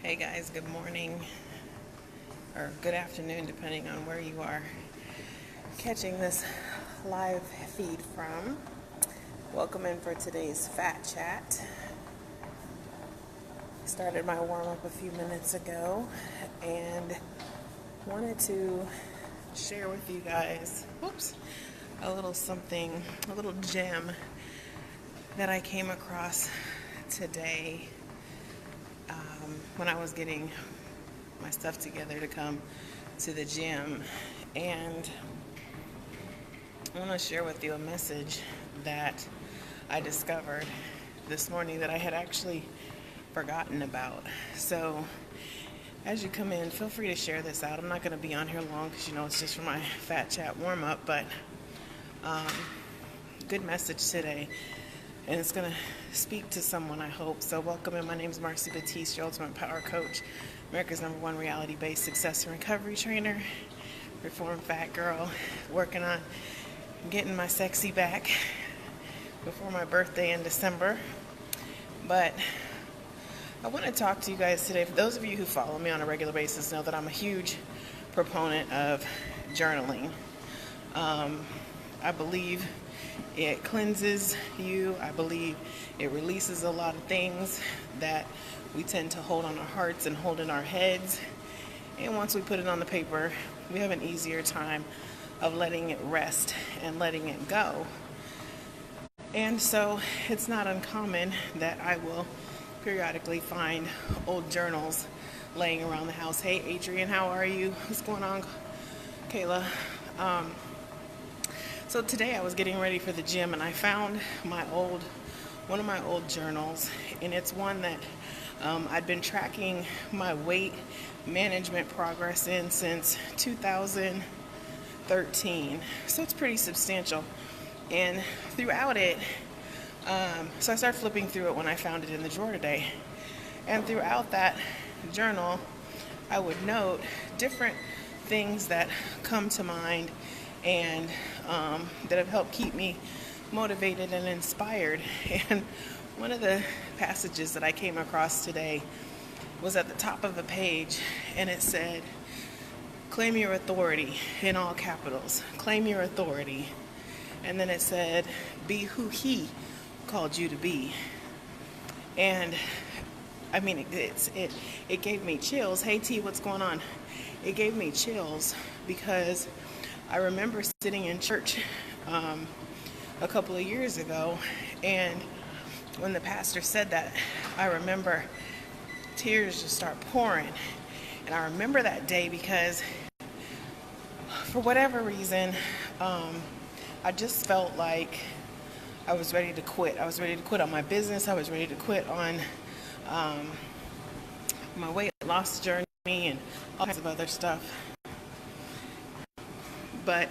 Hey guys, good morning or good afternoon, depending on where you are catching this live feed from. Welcome in for today's Fat Chat. Started my warm up a few minutes ago and wanted to share with you guys, a little something, a little gem that I came across today when I was getting my stuff together to come to the gym. And I want to share with you a message that I discovered this morning that I had actually forgotten about. So as you come in, feel free to share this out. I'm not going to be on here long because it's just for my Fat Chat warm up, but good message today. And it's going to speak to someone, I hope. So welcome in. My name is Marcy Batiste, your Ultimate Power Coach, America's #1 reality-based success and recovery trainer, reformed fat girl, working on getting my sexy back before my birthday in December. But I want to talk to you guys today. For those of you who follow me on a regular basis know that I'm a huge proponent of journaling. I believe it cleanses you. I believe it releases a lot of things that we tend to hold on our hearts and hold in our heads. And once we put it on the paper, we have an easier time of letting it rest and letting it go. And so it's not uncommon that I will periodically find old journals laying around the house. Hey, Adrian, how are you? What's going on, Kayla? So today I was getting ready for the gym and I found one of my old journals, and it's one that I'd been tracking my weight management progress in since 2013. So it's pretty substantial. And throughout it, so I started flipping through it when I found it in the drawer today. And throughout that journal, I would note different things that come to mind and that have helped keep me motivated and inspired. And one of the passages that I came across today was at the top of a page, and it said, "Claim your authority," in all capitals. Claim your authority. And then it said, "Be who He called you to be." And I mean, it gave me chills. Hey T, what's going on? It gave me chills because I remember sitting in church a couple of years ago, and when the pastor said that, I remember tears just start pouring. And I remember that day because for whatever reason, I just felt like I was ready to quit. I was ready to quit on my business. I was ready to quit on my weight loss journey and all kinds of other stuff. But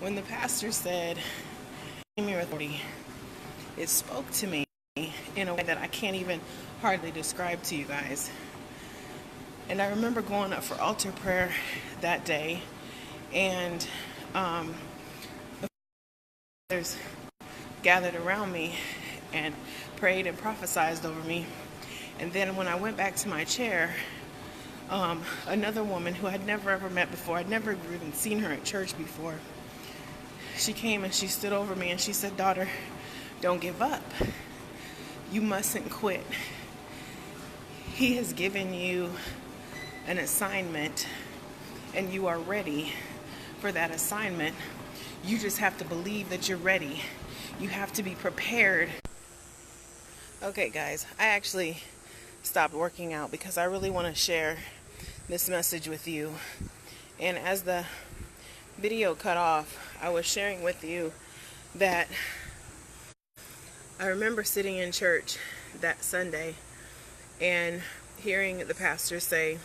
when the pastor said, "Claim your authority," it spoke to me in a way that I can't even hardly describe to you guys. And I remember going up for altar prayer that day, and others gathered around me and prayed and prophesied over me. And then when I went back to my chair, another woman who I'd never ever met before, I'd never even seen her at church before, she came and she stood over me and she said, "Daughter, don't give up. You mustn't quit. He has given you an assignment and you are ready for that assignment. You just have to believe that you're ready. You have to be prepared." Okay, guys, I actually stopped working out because I really want to share this message with you. And as the video cut off, I was sharing with you that I remember sitting in church that Sunday and hearing the pastor say,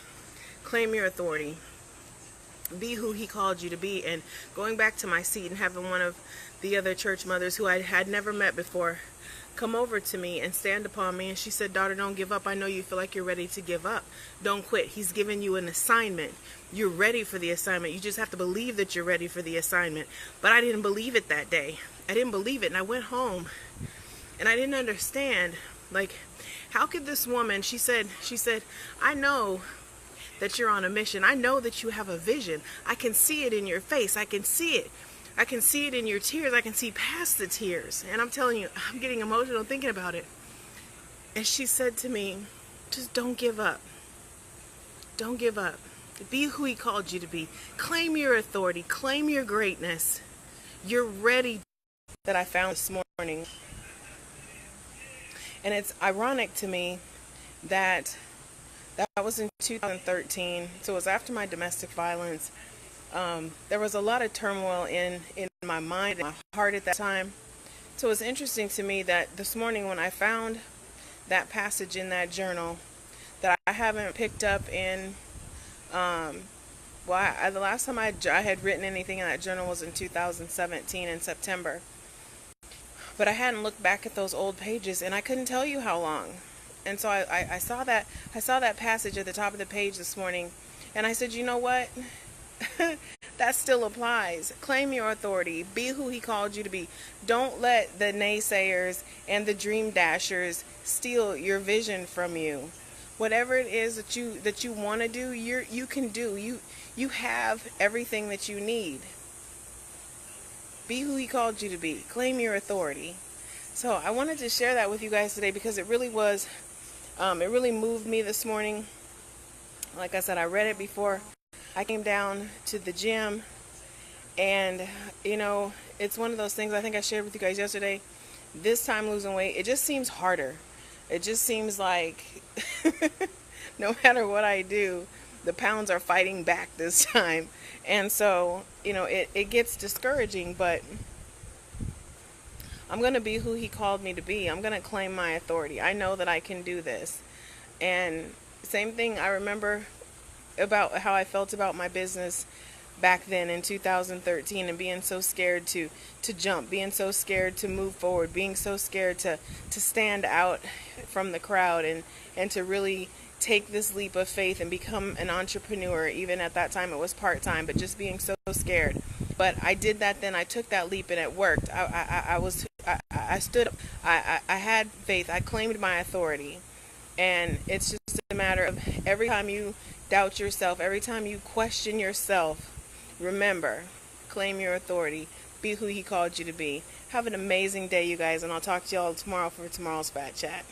"Claim your authority. Be who He called you to be." And going back to my seat and having one of the other church mothers who I had never met before come over to me and stand upon me, and she said, "Daughter, don't give up. I know you feel like you're ready to give up. Don't quit. He's given you an assignment. You're ready for the assignment. You just have to believe that you're ready for the assignment." But I didn't believe it that day. I didn't believe it, and I went home and I didn't understand Like, how could this woman, she said, I know that you're on a mission. I know that you have a vision. I can see it in your face. I can see it. I can see it in your tears. I can see past the tears. And I'm telling you, I'm getting emotional thinking about it. And she said to me, just don't give up. Don't give up. Be who he called you to be. Claim your authority. Claim your greatness. You're ready. That I found this morning. And it's ironic to me that was in 2013. So it was after my domestic violence. There was a lot of turmoil in my mind and my heart at that time. So it's interesting to me that this morning when I found that passage in that journal that I haven't picked up in, the last time I had written anything in that journal was in 2017 in September. But I hadn't looked back at those old pages, and I couldn't tell you how long. And so I saw that passage at the top of the page this morning, and I said, you know what? That still applies. Claim your authority. Be who he called you to be. Don't let the naysayers and the dream dashers steal your vision from you. Whatever it is that you want to do, you can do. You have everything that you need. Be who he called you to be. Claim your authority. So I wanted to share that with you guys today because it really was, it really moved me this morning. Like I said, I read it before I came down to the gym, and you know, it's one of those things I think I shared with you guys yesterday. This time losing weight, it just seems harder. It just seems like no matter what I do, the pounds are fighting back this time. And so, you know, it gets discouraging, but I'm going to be who he called me to be. I'm going to claim my authority. I know that I can do this. And same thing, I remember about how I felt about my business back then in 2013 and being so scared to jump, being so scared to move forward, being so scared to stand out from the crowd and to really take this leap of faith and become an entrepreneur. Even at that time it was part-time, but just being so scared. But I did that then. I took that leap and it worked. I stood up. I had faith. I claimed my authority. And it's just a matter of every time you doubt yourself, every time you question yourself, remember, claim your authority. Be who he called you to be. Have an amazing day, you guys, and I'll talk to y'all tomorrow for tomorrow's Fat Chat.